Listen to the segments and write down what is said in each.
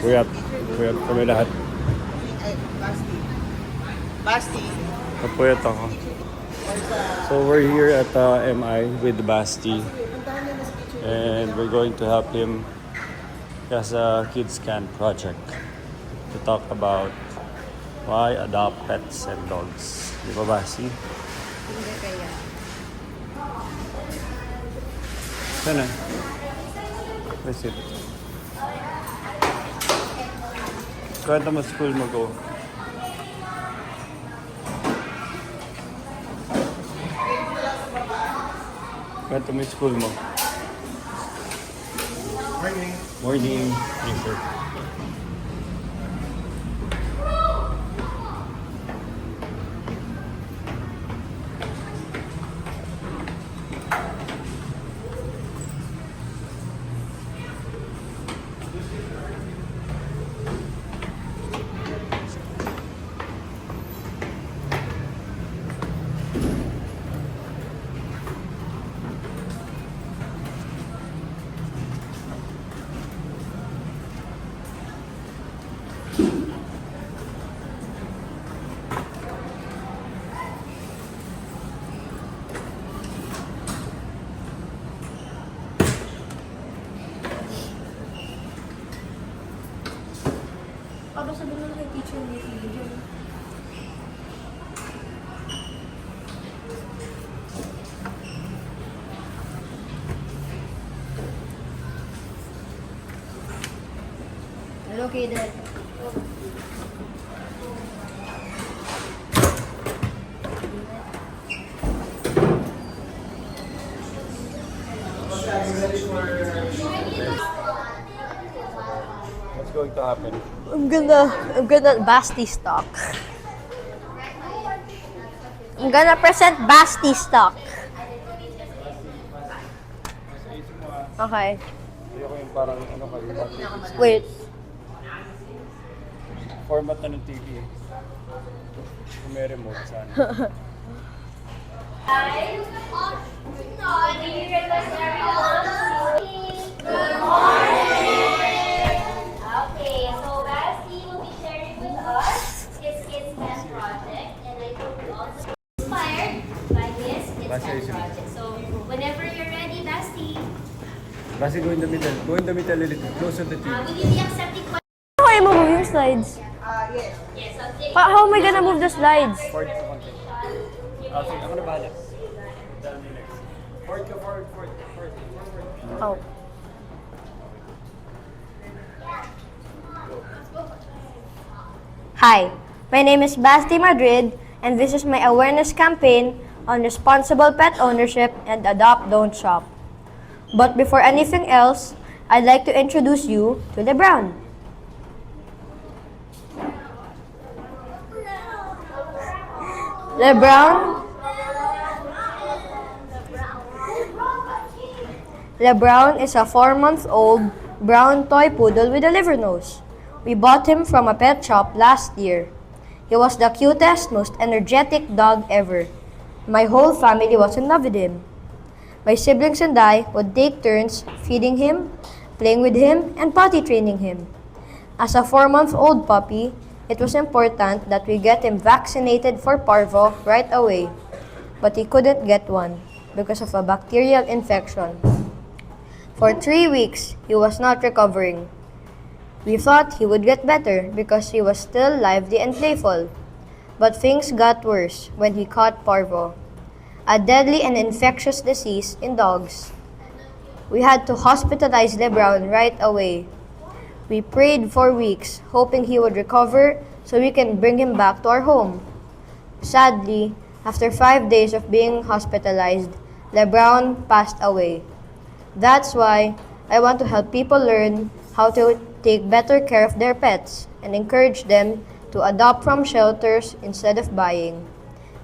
Puyat. Puyat kami lahat. Ay, Basti. Basti. Napuyat ako. So we're here at MI with Basti. And we're going to help him. He has a kids can project to talk about why adopt pets and dogs. Di ba, Basti? Hindi kaya. Sana. Where's it? Kwenta mo school mo go. Kwenta mo yung school mo. Morning. Morning. Yes, sir. Paano sabihin mo kay teacher ni video? Hello, Kaden. What's going to happen? I'm gonna Basti stock. I'm gonna present Basti stock. Okay. Ayoko yung parang ano kayo. Wait. Format na ng TV eh. Kung may remote sana. Good morning! Okay, so Basti will be sharing with us his Kids Can project, and I hope you also inspired by his Kids Can project. So whenever you're ready, Basti, Basti, go in the middle. Go in the middle a little. Close to the TV. will you be accepting questions? How am I move yung slides? Yes. Yes, okay. How am I gonna move the slides? Forward ka konti. Okay, ako na bahala. Dahil me next. Forward ka, forward. Oh. Hi, my name is Basti Madrid, and this is my awareness campaign on responsible pet ownership and adopt, don't shop. But before anything else, I'd like to introduce you to LeBron. LeBron is a 4-month-old brown toy poodle with a liver nose. We bought him from a pet shop last year. He was the cutest, most energetic dog ever. My whole family was in love with him. My siblings and I would take turns feeding him, playing with him, and potty training him. As a 4-month-old puppy, it was important that we get him vaccinated for parvo right away. But he couldn't get one because of a bacterial infection. For 3 weeks, he was not recovering. We thought he would get better because he was still lively and playful. But things got worse when he caught parvo, a deadly and infectious disease in dogs. We had to hospitalize LeBron right away. We prayed for weeks, hoping he would recover so we can bring him back to our home. Sadly, after 5 days of being hospitalized, LeBron passed away. That's why I want to help people learn how to take better care of their pets and encourage them to adopt from shelters instead of buying.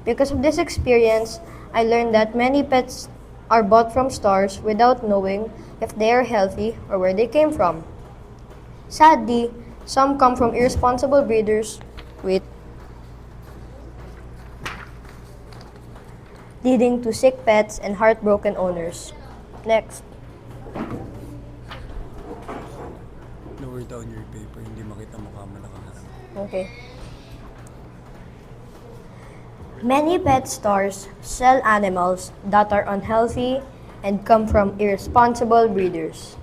Because of this experience, I learned that many pets are bought from stores without knowing if they are healthy or where they came from. Sadly, some come from irresponsible breeders leading to sick pets and heartbroken owners. Next. Lord. down your paper, hindi makita mukha mo nakaharap. Okay. Many pet stores sell animals that are unhealthy and come from irresponsible breeders.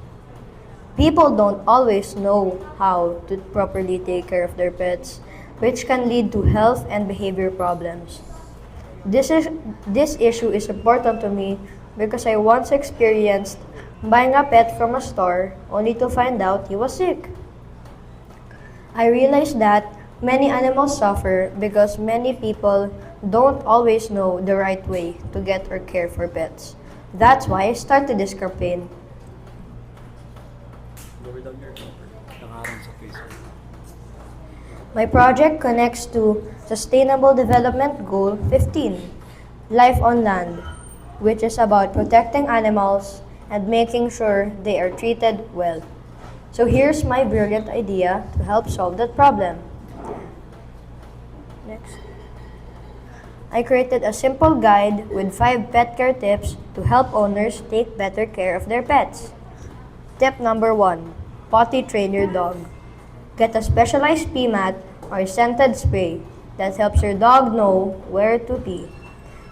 People don't always know how to properly take care of their pets, which can lead to health and behavior problems. This issue is important to me because I once experienced buying a pet from a store only to find out he was sick. I realized that many animals suffer because many people don't always know the right way to get or care for pets. That's why I started this campaign. Lower down your paper, nakaharap sa Facebook. My project connects to Sustainable Development Goal 15, Life on Land, which is about protecting animals and making sure they are treated well. So here's my brilliant idea to help solve that problem. Next. I created a simple guide with 5 pet care tips to help owners take better care of their pets. Tip number 1, potty train your dog. Get a specialized pee mat or scented spray that helps your dog know where to pee.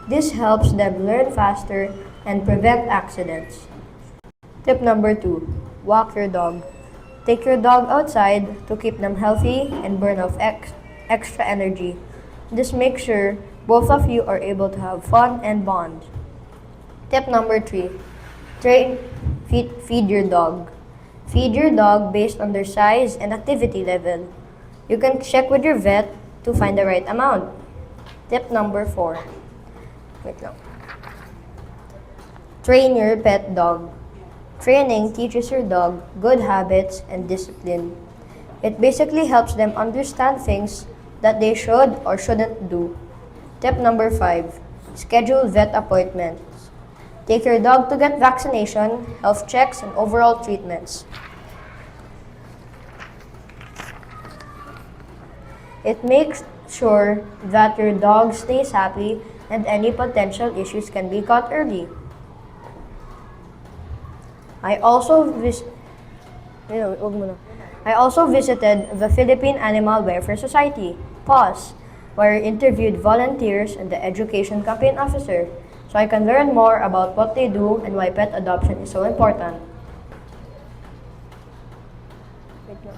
This helps them learn faster and prevent accidents. Tip number 2, walk your dog. Take your dog outside to keep them healthy and burn off extra energy. Just make sure both of you are able to have fun and bond. Tip number 3, feed your dog. Feed your dog based on their size and activity level. You can check with your vet to find the right amount. Tip number 4. Wait lang. Train your pet dog. Training teaches your dog good habits and discipline. It basically helps them understand things that they should or shouldn't do. Tip number 5. Schedule vet appointments. Take your dog to get vaccination, health checks, and overall treatments. It makes sure that your dog stays happy and any potential issues can be caught early. I also visited the Philippine Animal Welfare Society, PAWS, where I interviewed volunteers and the education campaign officer, so I can learn more about what they do and why pet adoption is so important. Wait lang.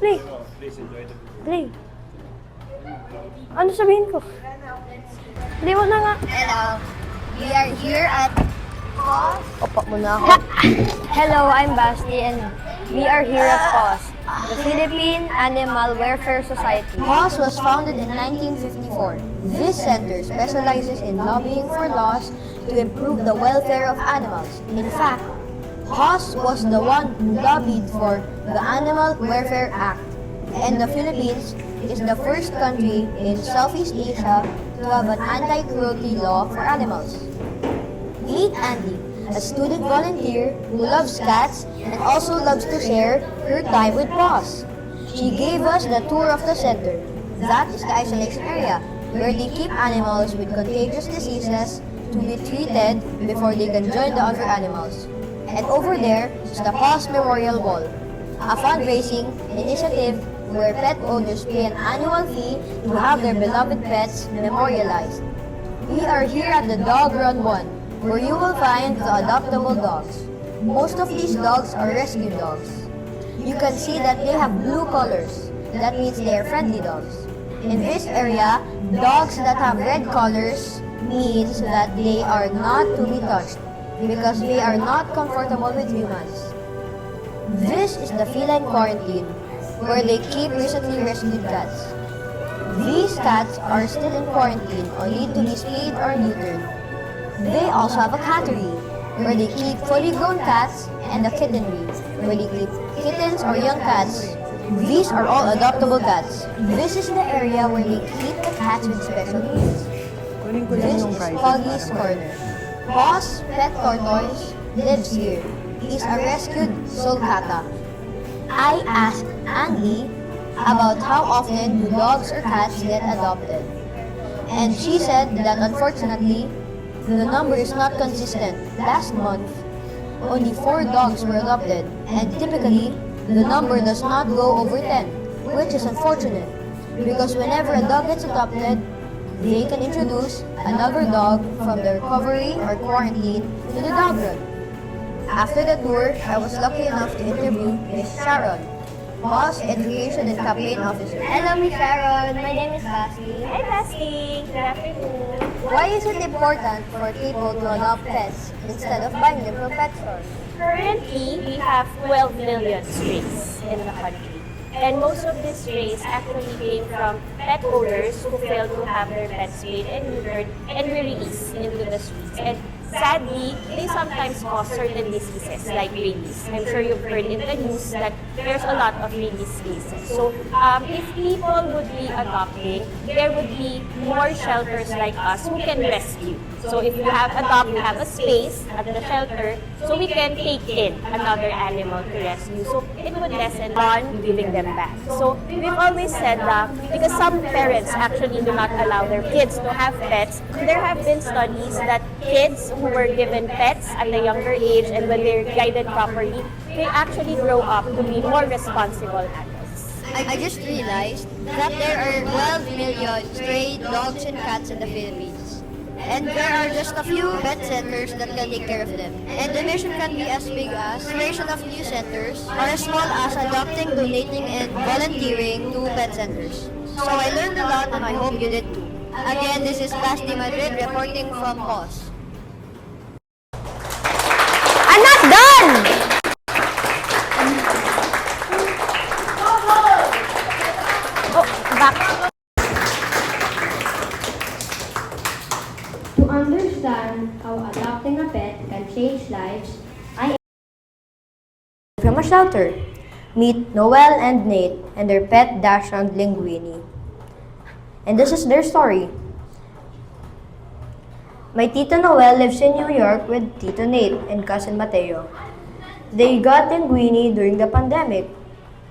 Play. Please enjoy the video. Play. Ano sabihin ko? Hindi mo na nga. Hello. We are here at Opo muna ako. Hello, I'm Basti and we are here at PAWS, the Philippine Animal Welfare Society. PAWS was founded in 1954. This center specializes in lobbying for laws to improve the welfare of animals. In fact, PAWS was the one who lobbied for the Animal Welfare Act, and the Philippines is the first country in Southeast Asia to have an anti-cruelty law for animals. Meet Andy, a student volunteer who loves cats and also loves to share her time with PAWS. She gave us the tour of the center. That is the isolation area, where they keep animals with contagious diseases to be treated before they can join the other animals. And over there is the PAWS Memorial Wall, a fundraising initiative where pet owners pay an annual fee to have their beloved pets memorialized. We are here at the Dog Run 1, where you will find the adoptable dogs. Most of these dogs are rescue dogs. You can see that they have blue colors. That means they are friendly dogs. In this area, dogs that have red colors means that they are not to be touched because they are not comfortable with humans. This is the feline quarantine, where they keep recently rescued cats. These cats are still in quarantine or need to be spayed or neutered. They also have a cattery, where they keep fully grown cats, and a kittenry, where they keep kittens or young cats. These are all adoptable cats. This is the area where they keep the cats with special needs. This is Puggy's Corner. PAWS Pet Tortoise lives here. He's a rescued sulcata. I asked Andy about how often do dogs or cats get adopted. And she said that unfortunately, The number is not consistent. Last month, only 4 dogs were adopted, and typically, the number does not go over 10, which is unfortunate, because whenever a dog gets adopted, they can introduce another dog from the recovery or quarantine to the dog run. After the tour, I was lucky enough to interview Miss Sharon, Boss Education and Campaign Officer. Hello, Miss Sharon. My name is Basti. Hi, Basti. Good afternoon. Why is it important for people to adopt pets instead of buying them from pet stores? Currently, we have 12 million strays in the country. And most of these strays actually came from pet owners who failed to have their pets spayed and neutered and released into the streets. And sadly, they sometimes cause certain diseases like rabies. I'm sure you've heard in the news that there's a lot of rabies cases. So if people would be adopting, there would be more shelters like us who can rescue. So if you have a space at the shelter, so we can take in another animal to rescue. So it would lessen on giving them back. So we've always said that because some parents actually do not allow their kids to have pets, there have been studies that kids who were given pets at a younger age and when they're guided properly, they actually grow up to be more responsible adults. I just realized that there are 12 million stray dogs and cats in the Philippines. And there are just a few pet centers that can take care of them. And the mission can be as big as creation of new centers or as small as adopting, donating, and volunteering to pet centers. So I learned a lot and I hope you did too. Again, this is Basti Madrid reporting from MIIS. I'm not done! Oh, back. To understand how adopting a pet can change lives, I from a shelter. Meet Noel and Nate and their pet dachshund Linguini. And this is their story. My Tito Noel lives in New York with Tito Nate and cousin Mateo. They got Linguini during the pandemic.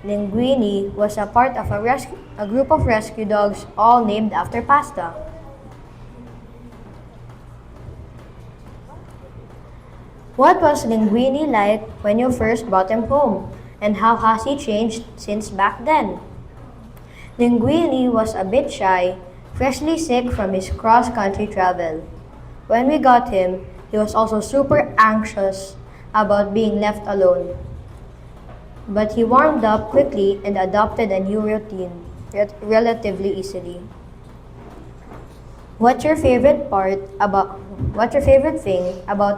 Linguini was a part of a group of rescue dogs all named after pasta. What was Linguini like when you first brought him home? And how has he changed since back then? Linguini was a bit shy, freshly sick from his cross-country travel. When we got him, he was also super anxious about being left alone. But he warmed up quickly and adopted a new routine relatively easily. What's your favorite thing about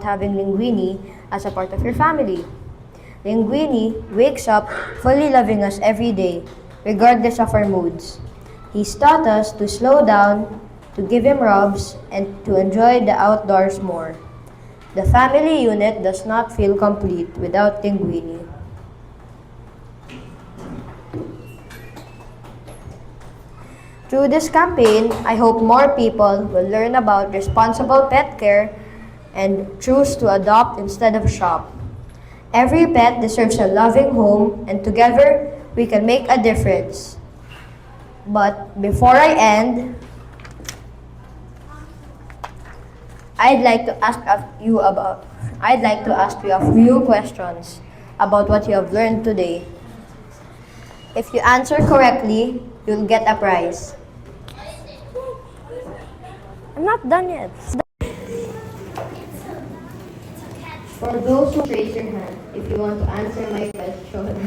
having Linguini as a part of your family? Linguini wakes up fully loving us every day, regardless of our moods. He's taught us to slow down, to give him rubs, and to enjoy the outdoors more. The family unit does not feel complete without Linguini. Through this campaign, I hope more people will learn about responsible pet care and choose to adopt instead of shop. Every pet deserves a loving home, and together we can make a difference. But before I end, I'd like to ask you a few questions about what you have learned today. If you answer correctly, you'll get a prize. I'm not done yet. For those who raise your hand, if you want to answer my question.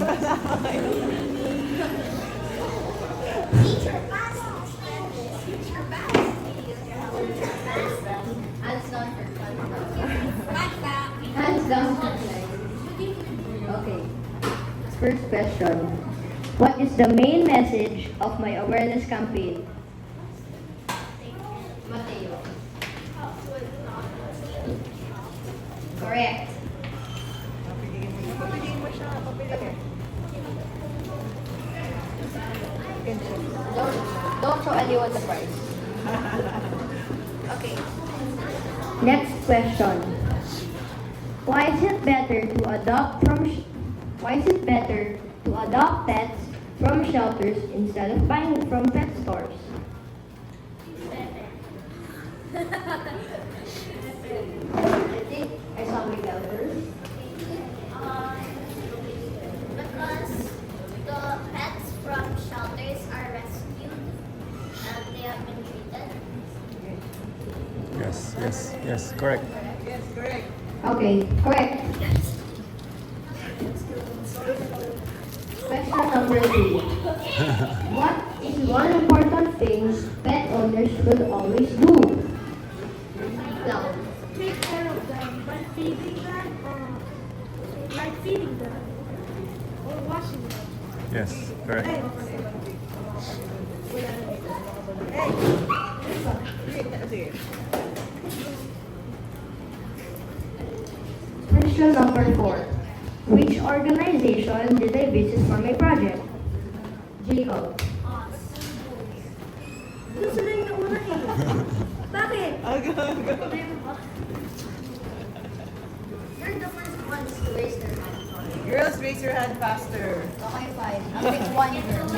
Hands down. Okay. First question. What is the main message of my awareness campaign? Mateo. Correct. Don't show anyone the prize. Okay. Next question. Why is it better to adopt pets from shelters instead of buying from pet stores? think I saw my elders. Because the pets from shelters are rescued and they have been treated. Yes, correct. Yes, correct. Okay, correct. Question number 3. What is one important thing pet owners should always do? Clown. Take care of them by feeding them or like feeding them or washing them. Yes, correct. Sige. Question number 4. Which organization did I visit for my project? Jacob. Doon sila yung nauna eh. Bakit? You're the first ones to raise their hand. Girls, raise your hand faster. Okay, fine. I'll pick one girl.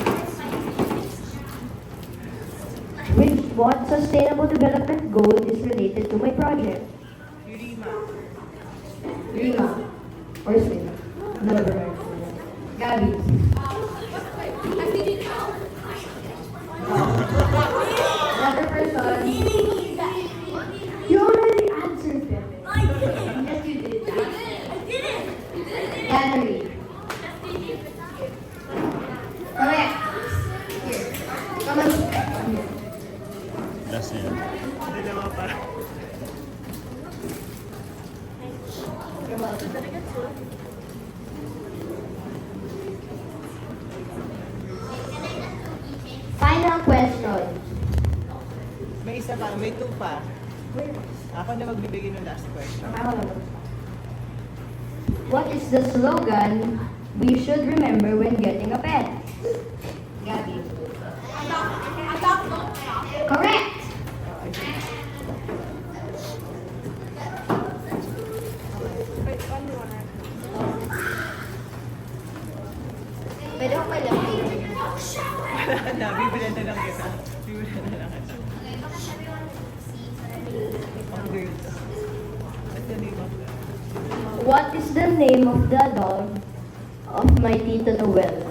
What sustainable development goal is related to my project? Yurima. Rima. Or Swim. Never. Gabby. Another person. You already answered them. Yes, you did. Valerie. Correct. Here. Come on. That's it. Dalawa pa. You're welcome. Final question. May isa pa, may 2 pa. Ako na magbibigay ng last question. What is the slogan we should remember when getting a pet? Gabby. Correct. Pwede ko pala. Na, bibilan na lang kita. Bibilan na lang kita. Ang girl. What's the name of that? What is the name of the dog of my Tita Noel?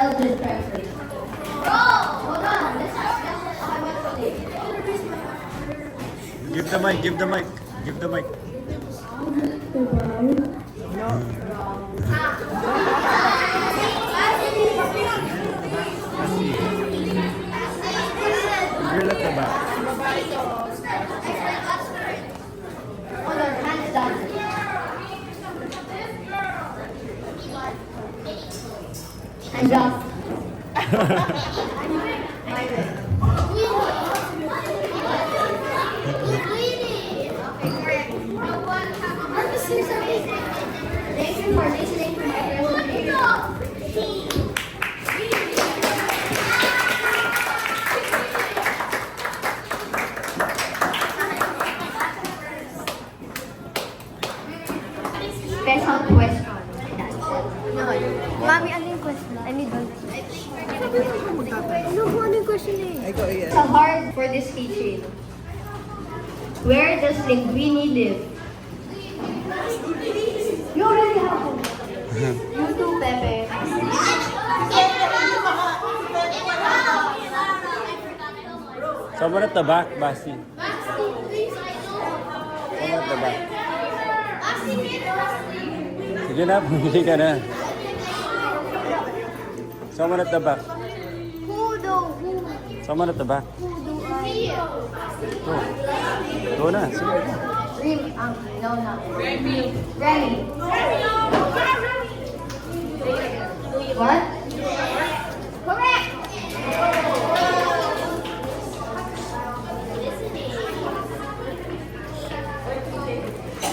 Eldred Presley. Hold on. Give the mic, give the mic, give the mic. Girl at the back. Hold on, hands down. Hands up. My turn. Thank you for listening to my presentation. Special question. Mami, ano yung question? I need one. Ano yung question eh? Ikaw, Ian. It's hard for this keychain. Where does Linguini live? You already have one. You too, Pepe. Someone at the back, Basti. Someone at the back. Sige na, pumili ka na. Someone at the back. Who though? Who? Someone at the back. Who do I? Go. Go na, sige. No, no. Remy. Remy. What? Correct.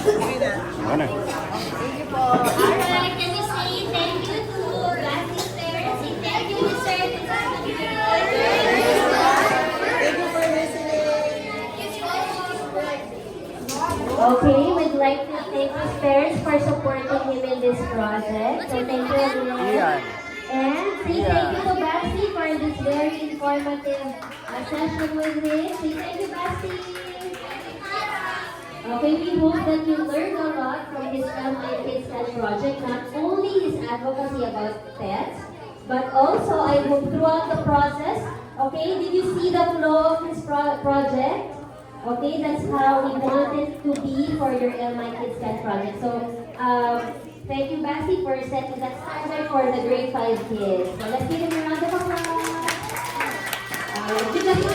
Sige na. Ano? Alright, can you say thank you to Basti Okay, we'd like to thank his parents for supporting him in this project. So thank you again. And say thank you to Basti for this very informative session with him. Say thank you, Basti. Okay, we hope that you learned a lot from this MIIS project, not only his advocacy about pets, but also I hope throughout the process, okay, did you see the flow of his project? Okay, that's how we want it to be for your MIIS project. So, thank you, Basti, for setting that standard for the grade 5 kids. So let's give him a round of applause. You guys are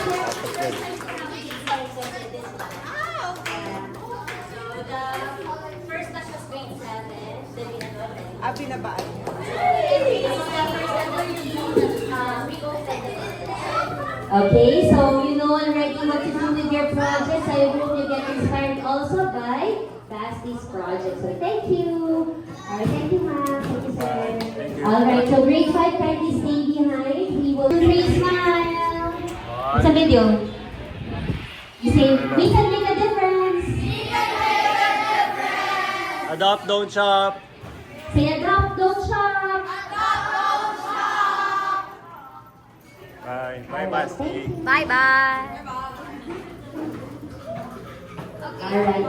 first class was grade 7, then we had Binabaan. Okay, so you know already what to do with your projects. I hope you get inspired also by Basti's project. So thank you. Alright, thank you, ma'am. Thank you, sir. Alright, so grade 5 kindly stay behind. We will smile. It's a video. You say, we can make a difference. Adopt, don't shop. Say adopt, don't shop. Bye. Bye, Basti. Bye-bye. Alright.